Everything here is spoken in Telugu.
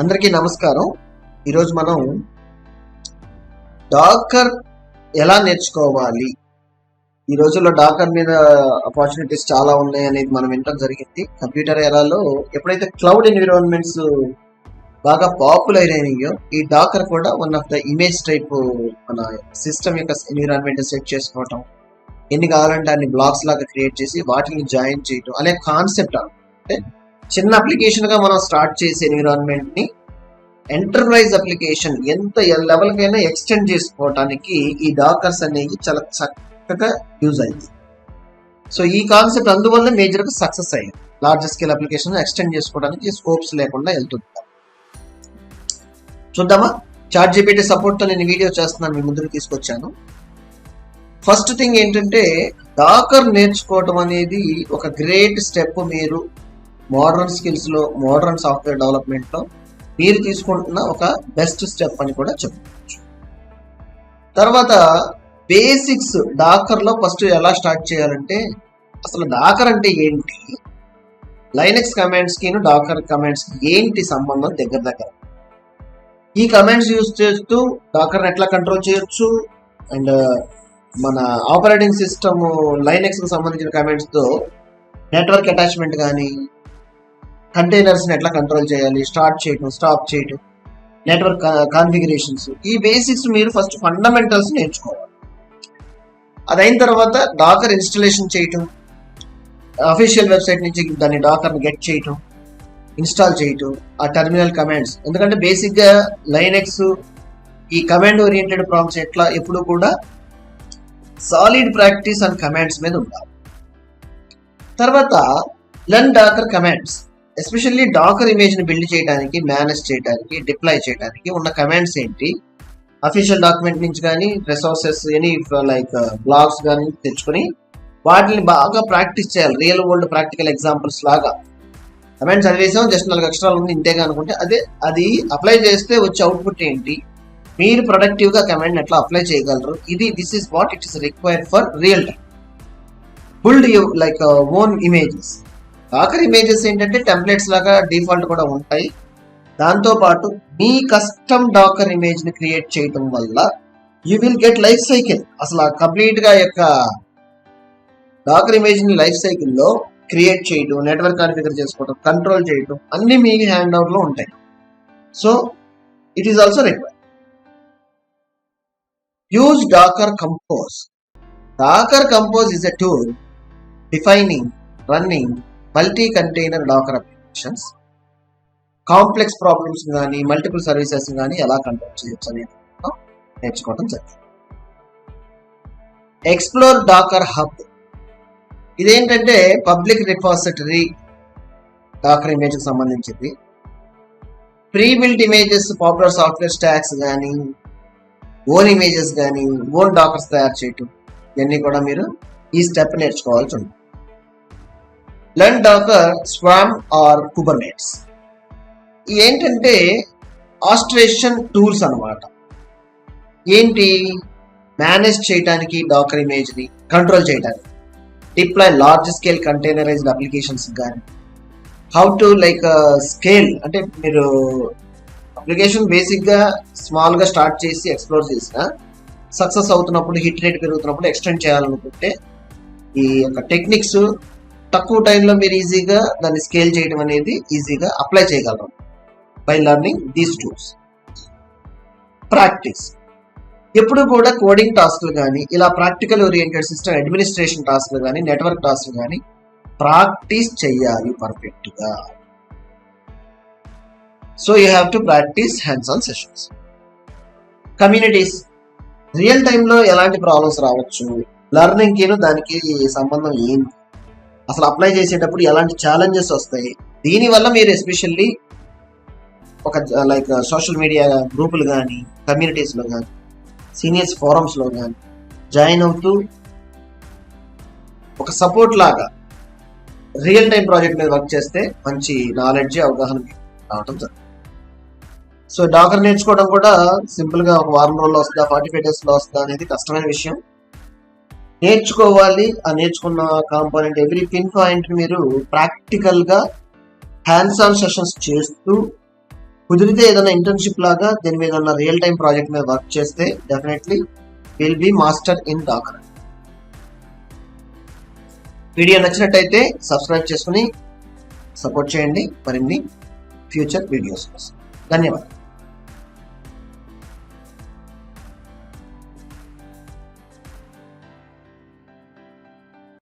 అందరికీ నమస్కారం. ఈరోజు మనం డాకర్ ఎలా నేర్చుకోవాలి, ఈ రోజుల్లో డాకర్ మీద ఆపర్చునిటీస్ చాలా ఉన్నాయి అనేది మనం వినడం జరిగింది. కంప్యూటర్ ఎరాలో ఎప్పుడైతే క్లౌడ్ ఎన్విరాన్మెంట్స్ బాగా పాపులర్ అయినాయో, ఈ డాకర్ కూడా one of the image type మన సిస్టమ్ యొక్క ఎన్విరాన్మెంట్ సెట్ చేసుకోవటం, ఎన్ని కావాలంటే అన్ని బ్లాక్స్ లాగా క్రియేట్ చేసి వాటిని జాయిన్ చేయటం అనే కాన్సెప్ట్. అంటే చిన్న అప్లికేషన్ గా మనం స్టార్ట్ చేసే ఎన్విరాన్మెంట్ ని ఎంటర్ప్రైజ్ అప్లికేషన్ ఎంత లెవెల్ కైనా ఎక్స్టెండ్ చేసుకోవటానికి ఈ డాకర్స్ అనేవి చాలా చక్కగా యూజ్ అయింది. సో ఈ కాన్సెప్ట్ అందువల్ల మేజర్ గా సక్సెస్ అయ్యింది. లార్జ్ స్కేల్ అప్లికేషన్ ఎక్స్టెండ్ చేసుకోవడానికి స్కోప్స్ లేకుండా వెళ్తుంది. చూద్దామా? ChatGPT సపోర్ట్ తో నేను వీడియో చేస్తున్నాను, మీ ముందుకు తీసుకొచ్చాను. ఫస్ట్ థింగ్ ఏంటంటే, డాకర్ నేర్చుకోవటం అనేది ఒక గ్రేట్ స్టెప్. మీరు మోడర్న్ స్కిల్స్ లో, మోడర్న్ సాఫ్ట్వేర్ డెవలప్మెంట్ లో మీరు తీసుకుంటున్న ఒక బెస్ట్ స్టెప్ అని కూడా చెప్పుకోవచ్చు. తర్వాత బేసిక్స్ డాకర్ లో ఫస్ట్ ఎలా స్టార్ట్ చేయాలంటే, అసలు డాకర్ అంటే ఏంటి, లైనక్స్ కమాండ్స్ కి డాకర్ కమాండ్స్ కి ఏంటి సంబంధం దగ్గర. ఈ కమాండ్స్ యూజ్ చేస్తూ డాకర్ ఎట్లా కంట్రోల్ చేయొచ్చు, అండ్ మన ఆపరేటింగ్ సిస్టమ్ లైనక్స్ కి సంబంధించిన కమాండ్స్ తో నెట్వర్క్ అటాచ్మెంట్ కానీ, కంటైనర్స్ ఎట్లా కంట్రోల్ చేయాలి, స్టార్ట్ చేయటం, స్టాప్ చేయటం, నెట్వర్క్ కాన్ఫిగరేషన్స్, ఈ బేసిక్స్ మీరు ఫస్ట్ ఫండమెంటల్స్ నేర్చుకోవాలి. అదైన తర్వాత డాకర్ ఇన్స్టాలేషన్ చేయటం, అఫీషియల్ వెబ్సైట్ నుంచి దాన్ని డాకర్ని గెట్ చేయటం, ఇన్స్టాల్ చేయటం, ఆ టెర్మినల్ కమాండ్స్. ఎందుకంటే బేసిక్ గా లైనక్స్ ఈ కమాండ్ ఓరియంటెడ్ ప్రాంప్ట్స్ ఎప్పుడు కూడా సాలిడ్ ప్రాక్టీస్ అండ్ కమాండ్స్ మీద ఉండాలి. తర్వాత learn Docker commands, especially Docker image ని బిల్డ్ చేయడానికి, మేనేజ్ చేయడానికి, డిప్లాయ్ చేయడానికి ఉన్న కమాండ్స్ ఏంటి, అఫీషియల్ డాక్యుమెంట్ నుంచి కానీ, రిసోర్సెస్ ఎనీ లైక్ బ్లాగ్స్ కానీ తెచ్చుకొని వాటిని బాగా ప్రాక్టీస్ చేయాలి. రియల్ వరల్డ్ ప్రాక్టికల్ ఎగ్జాంపుల్స్ లాగా. కమాండ్స్ చదివేసాం, జస్ట్ 4 అక్షరాలు ఉంది ఇంతేగా అనుకుంటే అది అప్లై చేస్తే వచ్చే అవుట్పుట్ ఏంటి, మీరు ప్రొడక్టివ్ గా కమాండ్ ఎట్లా అప్లై చేయగలరు, this is what it is required for real time. Build like own images. Docker images ఏంటంటే టెంప్లెట్స్ లాగా డిఫాల్ట్ కూడా ఉంటాయి. దాంతో పాటు మీ కస్టమ్ డాకర్ ఇమేజ్ ని క్రియేట్ చేయడం వల్ల you will get life cycle. అసలు కంప్లీట్ గా యొక్క డాకర్ ఇమేజ్ ని లైఫ్ సైకిల్ లో క్రియేట్ చేయటం, నెట్వర్క్ కాన్ఫిగర్ చేసుకోవడం, కంట్రోల్ చేయటం అన్ని మీ హ్యాండ్ అవుట్ లో ఉంటాయి. So it is also required. Use Dakar compose. Docker compose is a tool defining, running multi container Docker applications. Complex problems కానీ, మల్టిపుల్ సర్వీసెస్ కానీ ఎలా కంట్రోల్ చేయొచ్చు అనేది నేర్చుకోవడం జరిగింది. Explore Docker hub. ఇదేంటంటే పబ్లిక్ రిపాజిటరీ డాకర్ ఇమేజ్ కి సంబంధించింది. Pre built images, popular software stacks కానీ, ఓన్ ఇమేజెస్ కానీ, ఓన్ డాకర్స్ తయారు చేయటం, ఇవన్నీ కూడా మీరు ఈ స్టెప్ నేర్చుకోవాల్సి ఉంటుంది. Learn Docker swarm or Kubernetes. ఏంటంటే ఆస్ట్రేషన్ టూల్స్ అన్నమాట. ఏంటి, మేనేజ్ చేయడానికి, డాకర్ ఇమేజ్ ని కంట్రోల్ చేయడానికి, డిప్లాయ్ లార్జ్ స్కేల్ కంటైనరైజ్డ్ అప్లికేషన్స్ కానీ, హౌ టు లైక్ స్కేల్. అంటే మీరు అప్లికేషన్ బేసిక్ గా స్మాల్ గా స్టార్ట్ చేసి ఎక్స్ప్లోర్ చేసిన సక్సెస్ అవుతున్నప్పుడు, హిట్ రేట్ పెరుగుతున్నప్పుడు ఎక్స్టెండ్ చేయాలనుకుంటే ఈ యొక్క టెక్నిక్స్ తక్కువ టైంలో మీరు ఈజీగా దాన్ని స్కేల్ చేయడం అనేది ఈజీగా అప్లై చేయగలరు by learning these tools. Practice. ఎప్పుడు కూడా కోడింగ్ టాస్క్లు కానీ, ఇలా ప్రాక్టికల్ ఓరియంటెడ్ సిస్టమ్ అడ్మినిస్ట్రేషన్ టాస్క్లు కానీ, నెట్వర్క్ టాస్క్లు కానీ ప్రాక్టీస్ చేయాలి పర్ఫెక్ట్ గా. So you have to practice hands on sessions. Communities. Real టైంలో ఎలాంటి ప్రాబ్లమ్స్ రావచ్చు, లెర్నింగ్ కి దానికి సంబంధం ఏంటి, అసలు అప్లై చేసేటప్పుడు ఎలాంటి ఛాలెంజెస్ వస్తాయి, దీనివల్ల మీరు ఎస్పెషల్లీ ఒక లైక్ సోషల్ మీడియా గ్రూపులు కానీ, కమ్యూనిటీస్ లో కానీ, సీనియర్స్ ఫోరమ్స్ లో కానీ జాయిన్ అవుతూ ఒక సపోర్ట్ లాగా రియల్ టైం ప్రాజెక్ట్ మీద వర్క్ చేస్తే మంచి నాలెడ్జ్, అవగాహన రావడం జరుగుతుంది. సో డాకర్ నేర్చుకోవడం కూడా సింపుల్ గా ఒక వారం రోజుల్లో వస్తుందా, 45 days లో వస్తుందా అనేది కష్టమైన విషయం. నేర్చుకోవాలి. ఆ నేర్చుకున్న కాంపోనెంట్ ఎవ్రీ పిన్ పాయింట్ మీరు ప్రాక్టికల్ గా హ్యాండ్స్ ఆన్ సెషన్స్ చేస్తూ కుదిరితే ఏదైనా ఇంటర్న్షిప్ లాగా దీని మీద ఉన్న రియల్ టైం ప్రాజెక్ట్ మీద వర్క్ చేస్తే definitely will be master in Docker. Video నచ్చినట్టయితే సబ్స్క్రైబ్ చేసుకుని సపోర్ట్ చేయండి మరిన్ని ఫ్యూచర్ వీడియోస్ కోసం. ధన్యవాదాలు.